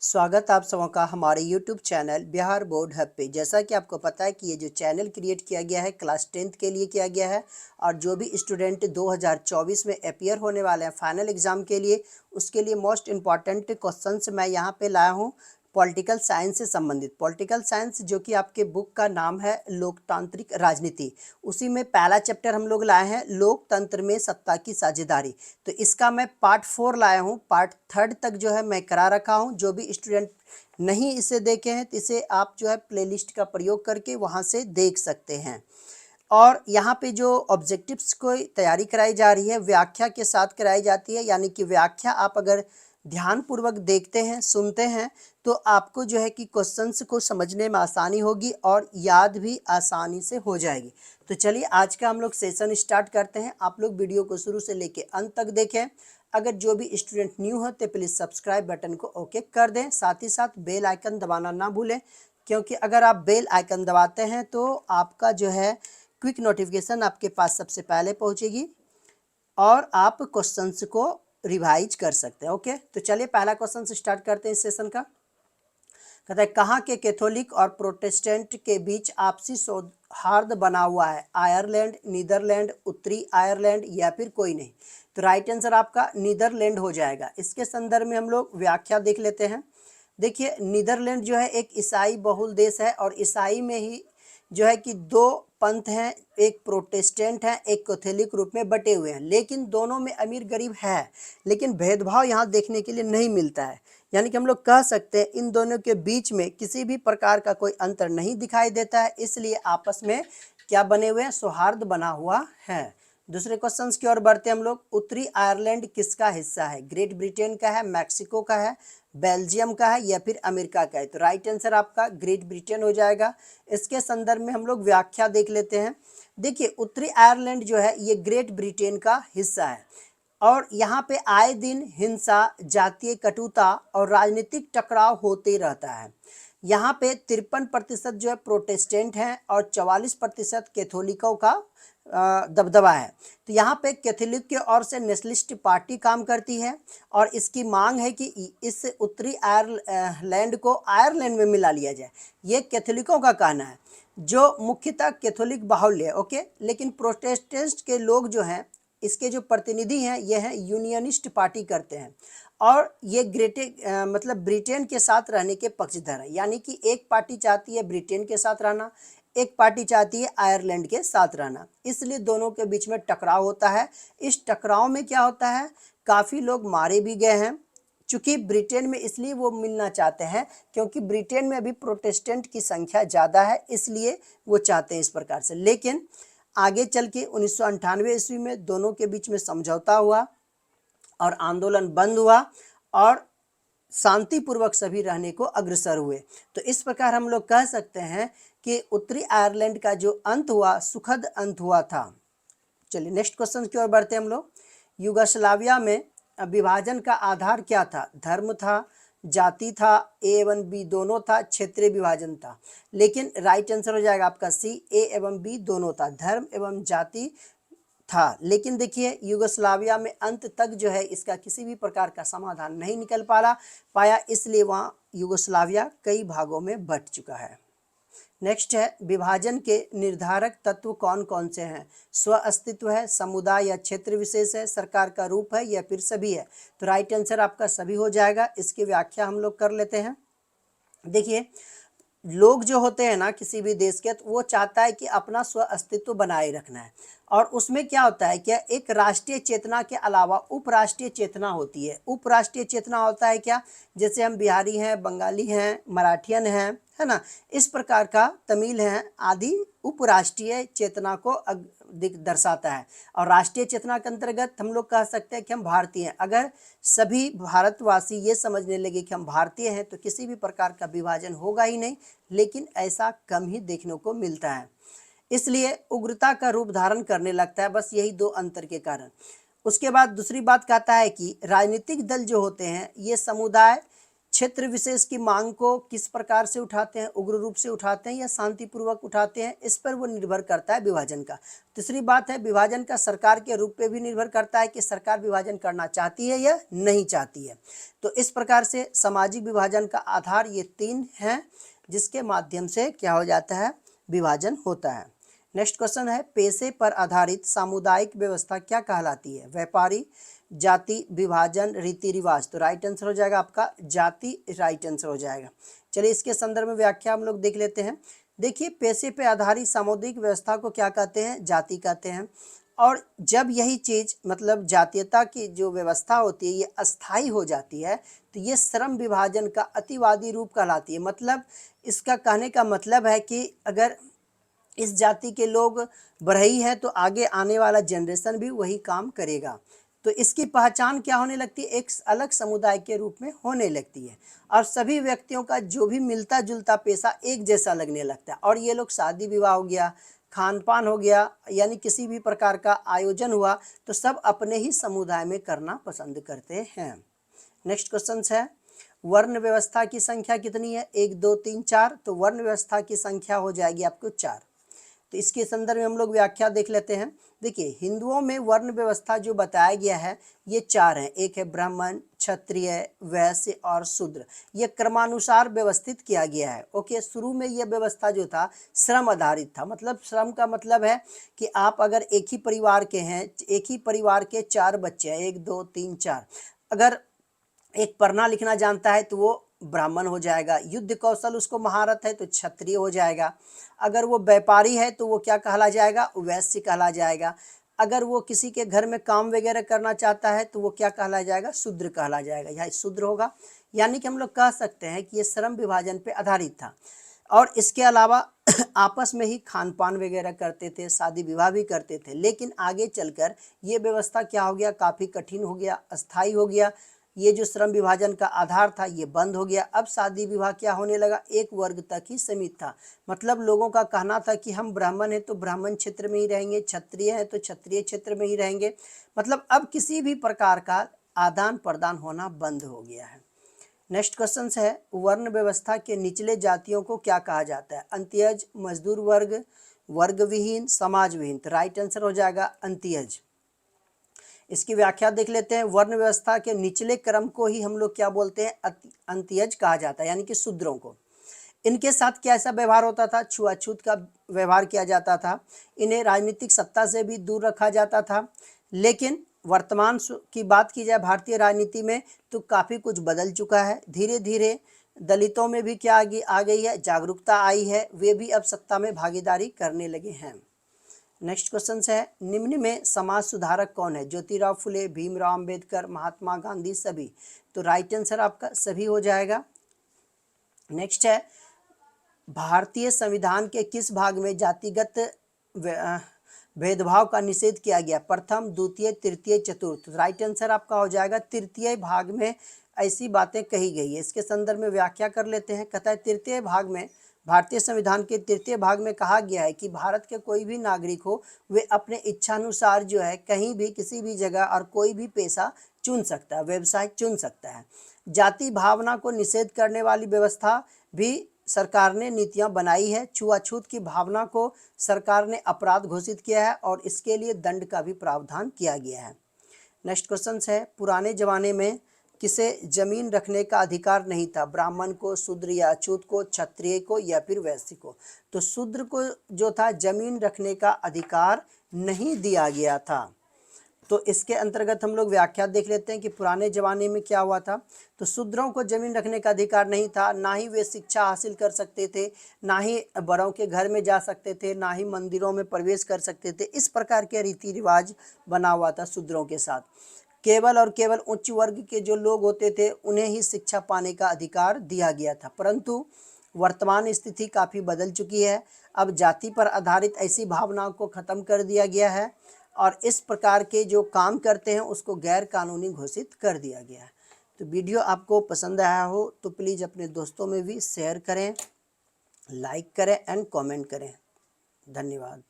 स्वागत आप सबों का हमारे YouTube channel Bihar board hub पे। जैसा कि आपको पता है कि ये जो चैनल क्रिएट किया गया है क्लास 10th के लिए किया गया है और जो भी स्टूडेंट 2024 में अपियर होने वाले हैं फाइनल एग्ज़ाम के लिए, उसके लिए मोस्ट इम्पॉर्टेंट क्वेश्चंस मैं यहाँ पे लाया हूँ पॉलिटिकल साइंस से संबंधित। पॉलिटिकल साइंस जो कि आपके बुक का नाम है लोकतांत्रिक राजनीति, उसी में पहला चैप्टर हम लोग लाए हैं लोकतंत्र में सत्ता की साझेदारी। तो इसका मैं पार्ट 4 लाया हूँ, पार्ट 3 तक जो है मैं करा रखा हूँ। जो भी स्टूडेंट नहीं इसे देखे हैं तो इसे आप जो है प्लेलिस्ट का प्रयोग करके वहाँ से देख सकते हैं। और यहाँ पे जो ऑब्जेक्टिव्स को तैयारी कराई जा रही है व्याख्या के साथ कराई जाती है, यानी कि व्याख्या आप अगर ध्यानपूर्वक देखते हैं सुनते हैं तो आपको जो है कि क्वेश्चंस को समझने में आसानी होगी और याद भी आसानी से हो जाएगी। तो चलिए आज का हम लोग सेशन स्टार्ट करते हैं। आप लोग वीडियो को शुरू से लेके अंत तक देखें। अगर जो भी स्टूडेंट न्यू हो तो प्लीज़ सब्सक्राइब बटन को ओके कर दें, साथ ही साथ बेल आइकन दबाना ना भूलें, क्योंकि अगर आप बेल आइकन दबाते हैं तो आपका जो है क्विक नोटिफिकेशन आपके पास सबसे पहले पहुंचेगी और आप क्वेश्चंस को रिवाइज कर सकते हैं। ओके, तो चलिए पहला क्वेश्चन से स्टार्ट करते हैं इस सेशन का। कहता है कहाँ के कैथोलिक और प्रोटेस्टेंट के बीच आपसी सौहार्द बना हुआ है? आयरलैंड, नीदरलैंड, उत्तरी आयरलैंड या फिर कोई नहीं? तो राइट आंसर आपका नीदरलैंड हो जाएगा। इसके संदर्भ में हम लोग व्याख्या देख लेते हैं। देखिए नीदरलैंड जो है एक ईसाई बहुल देश है और ईसाई में ही जो है कि दो पंथ हैं, एक प्रोटेस्टेंट है एक कैथोलिक रूप में बटे हुए हैं, लेकिन दोनों में अमीर गरीब है, लेकिन भेदभाव यहाँ देखने के लिए नहीं मिलता है। यानी कि हम लोग कह सकते हैं इन दोनों के बीच में किसी भी प्रकार का कोई अंतर नहीं दिखाई देता है, इसलिए आपस में क्या बने हुए हैं? सौहार्द बना हुआ है। दूसरे क्वेश्चंस की ओर बढ़ते हम लोग। उत्तरी आयरलैंड किसका हिस्सा है? ग्रेट ब्रिटेन का है, मैक्सिको का है, बेल्जियम का है या फिर अमेरिका का है? तो राइट आंसर आपका ग्रेट ब्रिटेन हो जाएगा। इसके संदर्भ में हम लोग व्याख्या देख लेते हैं। देखिए उत्तरी आयरलैंड जो है ये ग्रेट ब्रिटेन का हिस्सा है और यहाँ पे आए दिन हिंसा, जातीय कटुता और राजनीतिक टकराव होते रहता है। यहाँ पे 53% जो है प्रोटेस्टेंट हैं और 44% कैथोलिकों का दबदबा है। तो यहाँ पे कैथोलिक की ओर से नेशनलिस्ट पार्टी काम करती है और इसकी मांग है कि इस उत्तरी आयरलैंड को आयरलैंड में मिला लिया जाए। ये कैथोलिकों का कहना है, जो मुख्यतः कैथोलिक बाहुल्य है। ओके, लेकिन प्रोटेस्टेंट के लोग जो हैं इसके जो प्रतिनिधि हैं ये हैं यूनियनिस्ट पार्टी करते हैं और ये मतलब ब्रिटेन के साथ रहने के पक्षधर है। यानी कि एक पार्टी चाहती है ब्रिटेन के साथ रहना, एक पार्टी चाहती है आयरलैंड के साथ रहना, इसलिए दोनों के बीच में टकराव होता है। इस टकराव में क्या होता है, काफ़ी लोग मारे भी गए हैं। चूँकि ब्रिटेन में इसलिए वो मिलना चाहते हैं क्योंकि ब्रिटेन में अभी प्रोटेस्टेंट की संख्या ज़्यादा है, इसलिए वो चाहते हैं इस प्रकार से। लेकिन आगे चल के 1998 ईस्वी में दोनों के बीच में समझौता हुआ और आंदोलन बंद हुआ और शांतिपूर्वक सभी रहने को अग्रसर हुए। तो इस प्रकार हम लोग कह सकते हैं कि उत्तरी आयरलैंड का जो अंत हुआ सुखद अंत हुआ था। चलिए नेक्स्ट क्वेश्चन की ओर बढ़ते हैं हम लोग। युगोस्लाविया में विभाजन का आधार क्या था? धर्म था, जाति था, ए एवं बी दोनों था, क्षेत्रीय विभाजन था? लेकिन राइट आंसर हो जाएगा आपका सी, ए एवं बी दोनों था, धर्म एवं जाति था। लेकिन देखिए युगोस्लाविया में अंत तक जो है इसका किसी भी प्रकार का समाधान नहीं निकल पाया, इसलिए वहाँ युगोस्लाविया कई भागों में बंट चुका है। नेक्स्ट है विभाजन के निर्धारक तत्व कौन कौन से हैं? स्व अस्तित्व है, समुदाय या क्षेत्र विशेष है, सरकार का रूप है या फिर सभी है? तो राइट आंसर आपका सभी हो जाएगा। इसकी व्याख्या हम लोग कर लेते हैं। देखिए लोग जो होते हैं ना किसी भी देश के, तो वो चाहता है कि अपना स्व अस्तित्व बनाए रखना है और उसमें क्या होता है क्या, एक राष्ट्रीय चेतना के अलावा उपराष्ट्रीय चेतना होती है। उपराष्ट्रीय चेतना होता है क्या, जैसे हम बिहारी हैं, बंगाली हैं, मराठियन हैं, है ना, इस प्रकार का तमिल हैं आदि उपराष्ट्रीय चेतना को दर्शाता है। और राष्ट्रीय चेतना के अंतर्गत हम लोग कह सकते हैं कि हम भारतीय हैं। अगर सभी भारतवासी ये समझने लगे कि हम भारतीय हैं तो किसी भी प्रकार का विभाजन होगा ही नहीं, लेकिन ऐसा कम ही देखने को मिलता है, इसलिए उग्रता का रूप धारण करने लगता है। बस यही दो अंतर के कारण। उसके बाद दूसरी बात कहता है कि राजनीतिक दल जो होते हैं ये समुदाय क्षेत्र विशेष की मांग को किस प्रकार से उठाते हैं, उग्र रूप से उठाते हैं या शांतिपूर्वक उठाते हैं, इस पर वो निर्भर करता है विभाजन का। तीसरी बात है विभाजन का सरकार के रूप पे भी निर्भर करता है कि सरकार विभाजन करना चाहती है या नहीं चाहती है। तो इस प्रकार से सामाजिक विभाजन का आधार ये 3 हैं जिसके माध्यम से क्या हो जाता है, विभाजन होता है। नेक्स्ट क्वेश्चन है पेशे पर आधारित सामुदायिक व्यवस्था क्या कहलाती है, व्यापारी, जाति, विभाजन, रीति रिवाज। तो राइट आंसर हो जाएगा आपका जाति, राइट आंसर हो जाएगा। चलिए इसके संदर्भ में व्याख्या हम लोग देख लेते हैं। देखिए पेशे पे आधारित सामुदायिक व्यवस्था को क्या कहते हैं, जाति कहते हैं। और जब यही चीज़ मतलब जातीयता की जो व्यवस्था होती है ये अस्थाई हो जाती है तो ये श्रम विभाजन का अतिवादी रूप कहलाती है। मतलब इसका कहने का मतलब है कि अगर इस जाति के लोग बढ़ई हैं तो आगे आने वाला जनरेशन भी वही काम करेगा। तो इसकी पहचान क्या होने लगती है, एक अलग समुदाय के रूप में होने लगती है और सभी व्यक्तियों का जो भी मिलता जुलता पेशा एक जैसा लगने लगता है। और ये लोग शादी विवाह हो गया, खान पान हो गया, यानी किसी भी प्रकार का आयोजन हुआ तो सब अपने ही समुदाय में करना पसंद करते हैं। नेक्स्ट क्वेश्चन है वर्ण व्यवस्था की संख्या कितनी है, 1 2 3 4। तो वर्ण व्यवस्था की संख्या हो जाएगी आपको 4। तो इसके संदर्भ में हम लोग व्याख्या देख लेते हैं। देखिए हिंदुओं में वर्ण व्यवस्था जो बताया गया है ये 4 हैं। एक है ब्राह्मण, क्षत्रिय, वैश्य और शूद्र। ये क्रमानुसार व्यवस्थित किया गया है। ओके, शुरू में यह व्यवस्था जो था श्रम आधारित था। मतलब श्रम का मतलब है कि आप अगर एक ही परिवार के हैं, एक ही परिवार के 4 बच्चे हैं, 1 2 3 4, अगर एक पढ़ना लिखना जानता है तो वो ब्राह्मण हो जाएगा, युद्ध कौशल उसको महारत है तो क्षत्रिय हो जाएगा, अगर वो व्यापारी है तो वो क्या कहला जाएगा, वैश्य कहला जाएगा, अगर वो किसी के घर में काम वगैरह करना चाहता है तो वो क्या कहला जाएगा, शूद्र कहला जाएगा, यह शूद्र होगा। यानी कि हम लोग कह सकते हैं कि ये श्रम विभाजन पे आधारित था। और इसके अलावा आपस में ही खान पान वगैरह करते थे, शादी विवाह भी करते थे। लेकिन आगे चलकर ये व्यवस्था क्या हो गया, काफ़ी कठिन हो गया, अस्थाई हो गया। ये जो श्रम विभाजन का आधार था ये बंद हो गया। अब शादी विवाह क्या होने लगा, एक वर्ग तक ही सीमित था। मतलब लोगों का कहना था कि हम ब्राह्मण हैं तो ब्राह्मण क्षेत्र में ही रहेंगे, क्षत्रिय हैं तो क्षत्रिय क्षेत्र में ही रहेंगे। मतलब अब किसी भी प्रकार का आदान प्रदान होना बंद हो गया है। नेक्स्ट क्वेश्चन है वर्ण व्यवस्था के निचले जातियों को क्या कहा जाता है, अंत्यज, मजदूर वर्ग, वर्ग विहीन, समाज विहीन। तो राइट आंसर हो जाएगा अंत्यज। इसकी व्याख्या देख लेते हैं। वर्ण व्यवस्था के निचले क्रम को ही हम लोग क्या बोलते हैं, अंत्यज कहा जाता है, यानी कि शूद्रों को। इनके साथ क्या ऐसा व्यवहार होता था, छुआछूत का व्यवहार किया जाता था। इन्हें राजनीतिक सत्ता से भी दूर रखा जाता था। लेकिन वर्तमान की बात की जाए भारतीय राजनीति में तो काफ़ी कुछ बदल चुका है। धीरे धीरे दलितों में भी क्या आ गई है, जागरूकता आई है, वे भी अब सत्ता में भागीदारी करने लगे हैं। नेक्स्ट क्वेश्चन है निम्न में समाज सुधारक कौन है, ज्योतिराव फुले, भीमराव अंबेडकर, महात्मा गांधी, सभी। तो राइट आंसर आपका सभी हो जाएगा। नेक्स्ट है भारतीय संविधान के किस भाग में जातिगत भेदभाव का निषेध किया गया, प्रथम, द्वितीय, तृतीय, चतुर्थ। राइट आंसर आपका हो जाएगा तृतीय भाग में ऐसी बातें कही गई है। इसके संदर्भ में व्याख्या कर लेते हैं। कहता है तृतीय भाग में, भारतीय संविधान के तृतीय भाग में कहा गया है कि भारत के कोई भी नागरिक हो वे अपने इच्छानुसार जो है कहीं भी किसी भी जगह और कोई भी पेशा चुन सकता है, व्यवसाय चुन सकता है। जाति भावना को निषेध करने वाली व्यवस्था भी सरकार ने नीतियां बनाई है। छुआछूत की भावना को सरकार ने अपराध घोषित किया है और इसके लिए दंड का भी प्रावधान किया गया है। नेक्स्ट क्वेश्चन है पुराने जमाने में किसे जमीन रखने का अधिकार नहीं था, ब्राह्मण को, शूद्र या अछूत को, क्षत्रिय को या फिर वैश्य को। तो शूद्र को जो था जमीन रखने का अधिकार नहीं दिया गया था। तो इसके अंतर्गत हम लोग व्याख्या देख लेते हैं कि पुराने जमाने में क्या हुआ था। तो शूद्रों को जमीन रखने का अधिकार नहीं था, ना ही वे शिक्षा हासिल कर सकते थे, ना ही बड़ों के घर में जा सकते थे, ना ही मंदिरों में प्रवेश कर सकते थे। इस प्रकार के रीति रिवाज बना हुआ था शूद्रों के साथ। केवल और केवल उच्च वर्ग के जो लोग होते थे उन्हें ही शिक्षा पाने का अधिकार दिया गया था। परंतु वर्तमान स्थिति काफ़ी बदल चुकी है। अब जाति पर आधारित ऐसी भावनाओं को ख़त्म कर दिया गया है और इस प्रकार के जो काम करते हैं उसको गैर कानूनी घोषित कर दिया गया है। तो वीडियो आपको पसंद आया हो तो प्लीज़ अपने दोस्तों में भी शेयर करें, लाइक करें एंड कमेंट करें। धन्यवाद।